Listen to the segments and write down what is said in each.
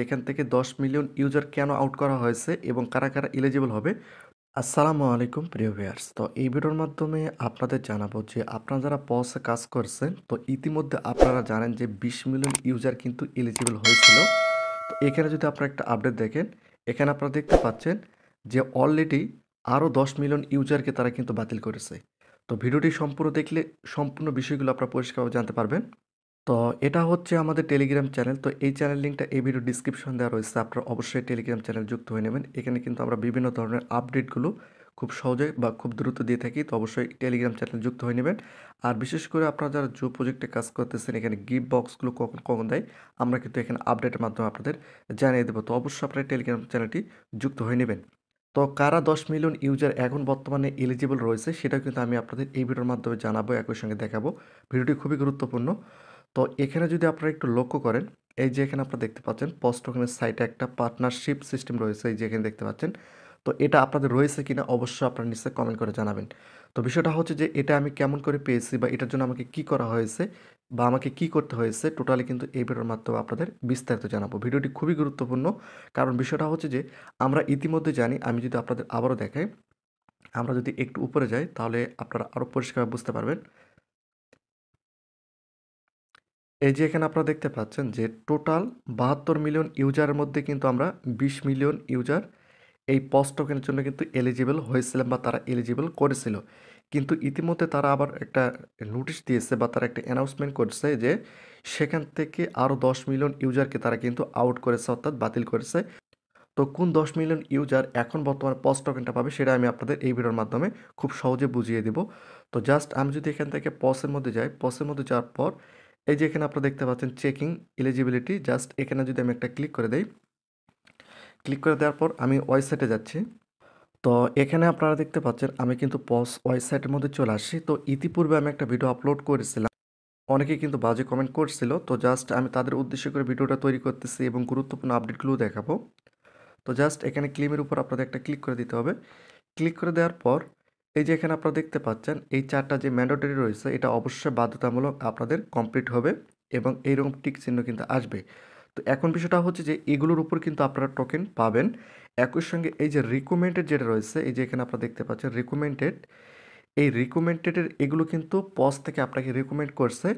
এখান থেকে 10 million user কেন আউট করা হয়েছে এবং কারা, কারা এলিজিবল হবে। আসসালামু আলাইকুম প্রিয় ভিউয়ার্স। তো এই ভিডিওর মাধ্যমে আপনাদের জানাবো যে আপনারা যারা পসে কাজ করছেন, তো ইতিমধ্যে আপনারা জানেন যে 20 মিলিয়ন ইউজার কিন্তু এলিজিবল হয়েছিল। তো এখানে যদি আপনারা একটা আপডেট দেখেন, এখানে আপনারা দেখতে পাচ্ছেন যে অলরেডি আরও 10 মিলিয়ন ইউজারকে তারা কিন্তু বাতিল করেছে। তো ভিডিওটি সম্পূর্ণ দেখলে সম্পূর্ণ বিষয়গুলো আপনারা পরিষ্কারভাবে জানতে পারবেন। তো এটা হচ্ছে আমাদের টেলিগ্রাম চ্যানেল। তো এই চ্যানেল লিঙ্কটা এই ভিডিও ডিসক্রিপশন দেওয়া রয়েছে। আপনারা অবশ্যই টেলিগ্রাম চ্যানেল যুক্ত হয়ে নেবেন। এখানে কিন্তু আমরা বিভিন্ন ধরনের আপডেটগুলো খুব সহজে বা খুব দ্রুত দিয়ে থাকি। তো অবশ্যই টেলিগ্রাম চ্যানেল যুক্ত হয়ে নেবেন। আর বিশেষ করে আপনারা যারা জো প্রজেক্টে কাজ করতেছেন, এখানে গিফট বক্সগুলো কখন কখন দেয়, আমরা কিন্তু এখানে আপডেটের মাধ্যমে আপনাদের জানিয়ে দেবো। তো অবশ্যই আপনারা টেলিগ্রাম চ্যানেলটি যুক্ত হয়ে নেবেন। তো কারা 10 মিলিয়ন ইউজার এখন বর্তমানে এলিজিবল রয়েছে, সেটাও কিন্তু আমি আপনাদের এই ভিডিওর মাধ্যমে জানাবো, একই সঙ্গে দেখাবো। ভিডিওটি খুবই গুরুত্বপূর্ণ। তো এখানে যদি আপনারা একটু লক্ষ্য করেন, এই যে এখানে আপনারা দেখতে পাচ্ছেন পোস্ট টোকেনের সাইটে একটা পার্টনারশিপ সিস্টেম রয়েছে, এই যে এখানে দেখতে পাচ্ছেন। তো এটা আপনাদের রয়েছে কিনা অবশ্যই আপনারা নিশ্চয়ই কমেন্ট করে জানাবেন। তো বিষয়টা হচ্ছে যে এটা আমি কেমন করে পেয়েছি বা এটার জন্য আমাকে কি করা হয়েছে বা আমাকে কি করতে হয়েছে, টোটালি কিন্তু এই ভিডিওর মাধ্যমে আপনাদের বিস্তারিত জানাবো। ভিডিওটি খুবই গুরুত্বপূর্ণ, কারণ বিষয়টা হচ্ছে যে আমরা ইতিমধ্যে জানি। আমি যদি আপনাদের আবারও দেখাই, আমরা যদি একটু উপরে যাই তাহলে আপনারা আরও পরিষ্কারভাবে বুঝতে পারবেন। এই যে এখানে আপনারা দেখতে পাচ্ছেন যে টোটাল 72 মিলিয়ন ইউজারের মধ্যে কিন্তু আমরা 20 মিলিয়ন ইউজার এই পস টোকেনের জন্য কিন্তু এলিজিবল হয়েছিলাম বা তারা এলিজিবল করেছিল। কিন্তু ইতিমধ্যে তারা আবার একটা নোটিশ দিয়েছে বা তারা একটা অ্যানাউন্সমেন্ট করছে যে সেখান থেকে আরও 10 মিলিয়ন ইউজারকে তারা কিন্তু আউট করেছে, অর্থাৎ বাতিল করেছে। তো কোন 10 মিলিয়ন ইউজার এখন বর্তমানে পস টোকেনটা পাবে, সেটা আমি আপনাদের এই ভিডিওর মাধ্যমে খুব সহজে বুঝিয়ে দিব। তো জাস্ট আমি যদি এখান থেকে পসের মধ্যে যাই, পসের মধ্যে যাওয়ার পর এই যে এখানে আপনারা দেখতে পাচ্ছেন চেকিং এলিজিবিলিটি, জাস্ট এখানে যদি আমি একটা ক্লিক করে দেই, ক্লিক করে দেওয়ার পর আমি ওয়েবসাইটে যাচ্ছি। তো এখানে আপনারা দেখতে পাচ্ছেন আমি কিন্তু পস ওয়েবসাইটের মধ্যে চলে আসছি। তো ইতিপূর্বে আমি একটা ভিডিও আপলোড করেছিলাম, অনেকেই কিন্তু বাজে কমেন্ট করছিল। তো জাস্ট আমি তাদের উদ্দেশ্য করে ভিডিওটা তৈরি করতেছি এবং গুরুত্বপূর্ণ আপডেটগুলোও দেখাবো। তো জাস্ট এখানে ক্লেমের উপর আপনাদের একটা ক্লিক করে দিতে হবে। ক্লিক করে দেওয়ার পর এই যে এখানে আপনারা দেখতে পাচ্ছেন এই 4টা যে ম্যান্ডেটরি রয়েছে, এটা অবশ্যই বাধ্যতামূলক আপনাদের কমপ্লিট হবে এবং এইরকম টিক চিহ্ন কিন্তু আসবে। তো এখন বিষয়টা হচ্ছে যে এগুলোর উপর কিন্তু আপনারা টোকেন পাবেন। একই সঙ্গে এই যে রিকমেন্ডেড যেটা রয়েছে, এই যে এখানে আপনারা দেখতে পাচ্ছেন রিকমেন্ডেড, এই রিকমেন্ডেডের এগুলো কিন্তু পজ থেকে আপনাকে রিকমেন্ড করছে।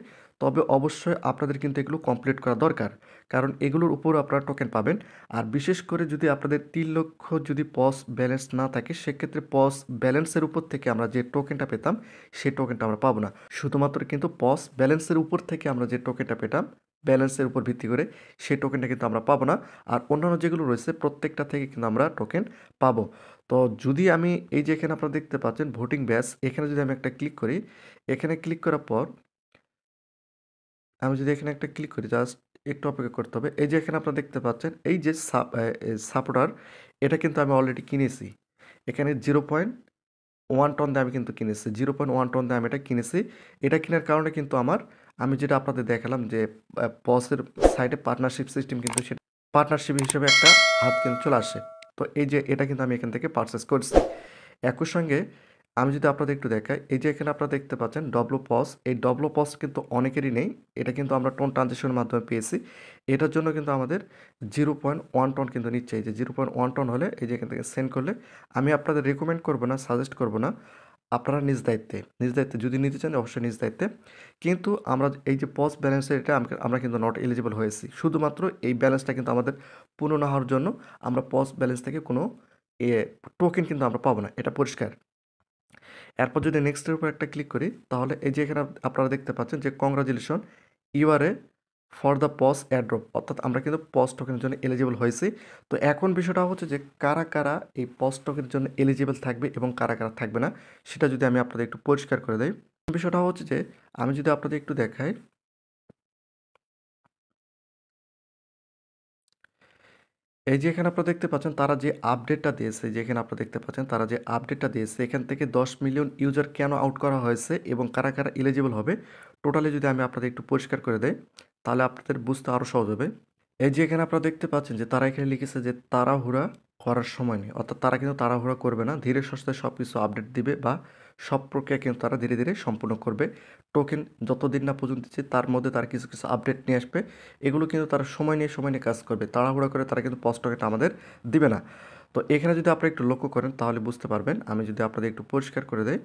তবে অবশ্যই আপনাদের কিন্তু এগুলো কমপ্লিট করা দরকার, কারণ এগুলোর উপর আপনারা টোকেন পাবেন। আর বিশেষ করে যদি আপনাদের 3 লক্ষ যদি পজ ব্যালেন্স না থাকে, সেক্ষেত্রে পজ ব্যালেন্সের উপর থেকে আমরা যে টোকেনটা পেতাম, সেই টোকেনটা আমরা পাবো না। শুধুমাত্র কিন্তু পজ ব্যালেন্সের উপর থেকে আমরা যে টোকেনটা পেতাম, ব্যালেন্সের উপর ভিত্তি করে সেই টোকেনটা কিন্তু আমরা পাবো না। আর অন্যান্য যেগুলো রয়েছে প্রত্যেকটা থেকে কিন্তু আমরা টোকেন পাবো। তো যদি আমি এই যে এখানে আপনারা দেখতে পাচ্ছেন ভোটিং ব্যাচ, এখানে যদি আমি একটা ক্লিক করি, এখানে ক্লিক করার পর আমি যদি এখানে একটা ক্লিক করি, জাস্ট একটু অপেক্ষা করতে হবে। এই যে এখানে আপনারা দেখতে পাচ্ছেন এই যে সাপোর্টার, এটা কিন্তু আমি অলরেডি কিনেছি। এখানে 0.1 টন দিয়ে আমি কিন্তু কিনেছি, 0.1 টন দিয়ে আমি এটা কিনেছি। এটা কেনার কারণে কিন্তু আমি যেটা আপনাদের দেখালাম যে পসের সাইডে পার্টনারশিপ সিস্টেম, কিন্তু সেটা পার্টনারশিপ হিসেবে একটা হাত কিন্তু চলে আসে। তো এই যে এটা কিন্তু আমি এখান থেকে পারচেস করছি। একই সঙ্গে আমি যদি আপনাদের একটু দেখাই, এই যে এখানে আপনারা দেখতে পাচ্ছেন ডব্লু পস, এই ডব্লু পস কিন্তু অনেকেরই নেই। এটা কিন্তু আমরা টোন ট্রানজেকশনের মাধ্যমে পেয়েছি। এটার জন্য কিন্তু আমাদের 0.1 টন কিন্তু নিচ্ছে। এই যে 0.1 টন হলে এই যে এখান থেকে সেন্ড করলে, আমি আপনাদের রেকমেন্ড করব না, সাজেস্ট করব না। আপনারা নিজ দায়িত্বে যদি নিতে চান অবশ্যই নিজ দায়িত্বে। কিন্তু আমরা এই যে পস ব্যালেন্সের এটা আমরা কিন্তু নট এলিজিবল হয়েছি। শুধুমাত্র এই ব্যালেন্সটা কিন্তু আমাদের পূর্ণ না হওয়ার জন্য আমরা পস ব্যালেন্স থেকে কোনো এ টোকেন কিন্তু আমরা পাবো না, এটা পরিষ্কার। এরপর যদি নেক্সটের উপর একটা ক্লিক করি, তাহলে এই যে এখানে আপনারা দেখতে পাচ্ছেন যে congratulation, you are a for the pos airdrop, অর্থাৎ আমরা কিন্তু পস টোকেনের জন্য এলিজিবল হয়েছি। তো এখন বিষয়টা হচ্ছে যে কারা কারা এই পস টোকেনের জন্য এলিজিবল থাকবে এবং কারা কারা থাকবে না, সেটা যদি আমি আপনাদের একটু পরিষ্কার করে দেই। বিষয়টা হচ্ছে যে আমি যদি আপনাদের একটু দেখাই, এই যে এখানে আপনারা দেখতে পাচ্ছেন তারা যে আপডেটটা দিয়েছে, যে এখানে আপনারা দেখতে পাচ্ছেন তারা যে আপডেটটা দিয়েছে, এখান থেকে 10 মিলিয়ন ইউজার কেন আউট করা হয়েছে এবং কারা কারা এলিজিবল হবে, টোটালি যদি আমি আপনাদের একটু পরিষ্কার করে দেই, তাহলে আপনাদের বুঝতে আরও সহজ হবে। এই যে এখানে আপনারা দেখতে পাচ্ছেন যে তারা এখানে লিখেছে যে তাড়াহুড়া করার সময় নেই, অর্থাৎ তারা কিন্তু তাড়াহুড়া করবে না, ধীরে সুস্থে সব কিছু আপডেট দিবে বা সব প্রক্রিয়া কিন্তু তারা ধীরে ধীরে সম্পূর্ণ করবে। টোকেন যতদিন না পর্যন্ত দিচ্ছে তার মধ্যে তারা কিছু কিছু আপডেট নিয়ে আসবে। এগুলো কিন্তু তারা সময় নিয়ে কাজ করবে। তাড়াহুড়া করে তারা কিন্তু পজ টোকেনটা আমাদের দিবে না। তো এখানে যদি আপনারা একটু লক্ষ্য করেন তাহলে বুঝতে পারবেন। আমি যদি আপনাদের একটু পরিষ্কার করে দেই,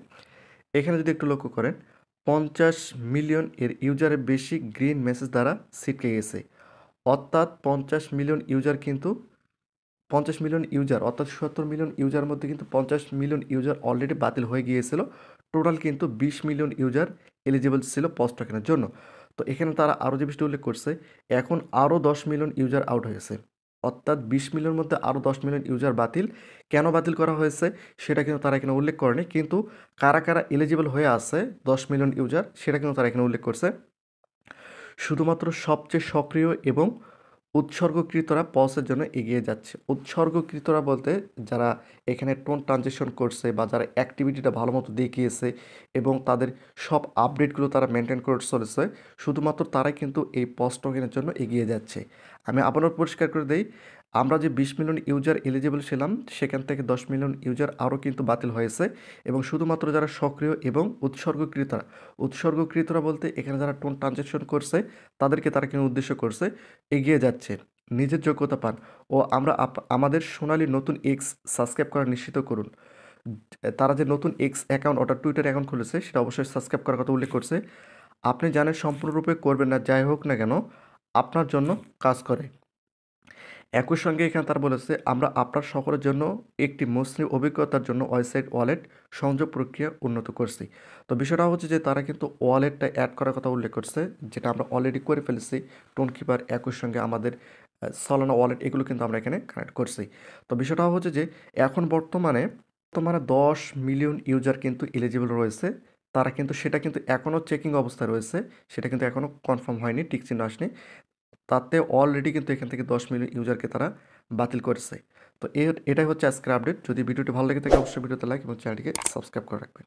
এখানে যদি একটু লক্ষ্য করেন 50 মিলিয়ন এর ইউজারের বেশি গ্রিন মেসেজ দ্বারা ছিটকে গেছে। অর্থাৎ 50 মিলিয়ন ইউজার কিন্তু 50 মিলিয়ন ইউজার অর্থাৎ ৭০ মিলিয়ন ইউজারের মধ্যে কিন্তু 50 মিলিয়ন ইউজার অলরেডি বাতিল হয়ে গিয়েছিল। টোটাল কিন্তু 20 মিলিয়ন ইউজার এলিজিবল ছিল পজ টোকেনের জন্য। তো এখানে তারা আরও যে বিষয়টি উল্লেখ করছে, এখন আরও 10 মিলিয়ন ইউজার আউট হয়েছে। অর্থাৎ 20 মিলিয়নের মধ্যে আরও 10 মিলিয়ন ইউজার বাতিল। কেন বাতিল করা হয়েছে সেটা কিন্তু তারা এখানে উল্লেখ করেনি, কিন্তু কারা কারা এলিজিবল হয়ে আছে 10 মিলিয়ন ইউজার সেটা কিন্তু তারা এখানে উল্লেখ করছে। শুধুমাত্র সবচেয়ে সক্রিয় এবং উৎসর্গকৃতরা পজের জন্য এগিয়ে যাচ্ছে। উৎসর্গকৃতরা বলতে যারা এখানে টোন ট্রানজেকশন করছে বা যারা অ্যাক্টিভিটিটা ভালো মতো দেখিয়েছে এবং তাদের সব আপডেটগুলো তারা মেনটেন করে চলেছে, শুধুমাত্র তারাই কিন্তু এই পজ টোকেনের জন্য এগিয়ে যাচ্ছে। আমি আবারও পরিষ্কার করে দেই, আমরা যে 20 মিলিয়ন ইউজার এলিজিবল ছিলাম সেখান থেকে 10 মিলিয়ন ইউজার আরও কিন্তু বাতিল হয়েছে এবং শুধুমাত্র যারা সক্রিয় এবং উৎসর্গকৃতরা বলতে এখানে যারা টোন ট্রানজেকশন করছে তাদেরকে তারা কিন্তু উদ্দেশ্য করছে, এগিয়ে যাচ্ছে। নিজের যোগ্যতা পান ও আমাদের সোনালী নতুন এক্স সাবস্ক্রাইব করা নিশ্চিত করুন। তারা যে নতুন এক্স অ্যাকাউন্ট অর্থাৎ টুইটার অ্যাকাউন্ট খুলেছে সেটা অবশ্যই সাবস্ক্রাইব করার কথা উল্লেখ করছে। আপনি জানেন সম্পূর্ণরূপে করবেন না, যাই হোক না কেন আপনার জন্য কাজ করে। একই সঙ্গে এখানে তারা বলেছে, আমরা আপনার সকলের জন্য একটি মসৃণ অভিজ্ঞতার জন্য ওয়েবসাইট ওয়ালেট সংযোগ প্রক্রিয়া উন্নত করছি। তো বিষয়টা হচ্ছে যে তারা কিন্তু ওয়ালেটটা অ্যাড করার কথা উল্লেখ করছে, যেটা আমরা অলরেডি করে ফেলেছি। টোন কিপার একই সঙ্গে আমাদের সলানা ওয়ালেট এগুলো কিন্তু আমরা এখানে কানেক্ট করছি। তো বিষয়টা হচ্ছে যে এখন বর্তমানে 10 মিলিয়ন ইউজার কিন্তু এলিজিবল রয়েছে। তারা কিন্তু সেটা কিন্তু এখনও চেকিং অবস্থায় রয়েছে, সেটা কিন্তু এখনও কনফার্ম হয়নি, টিক চিহ্ন আসেনি। তাতে অলরেডি কিন্তু এখান থেকে 10 মিলিয়ন ইউজারকে তারা বাতিল করেছে। তো এটাই হচ্ছে আজকের আপডেট। যদি ভিডিওটি ভালো লেগে থাকে অবশ্যই ভিডিওতে লাইক এবং চ্যানেলটিকে সাবস্ক্রাইব করে রাখবেন।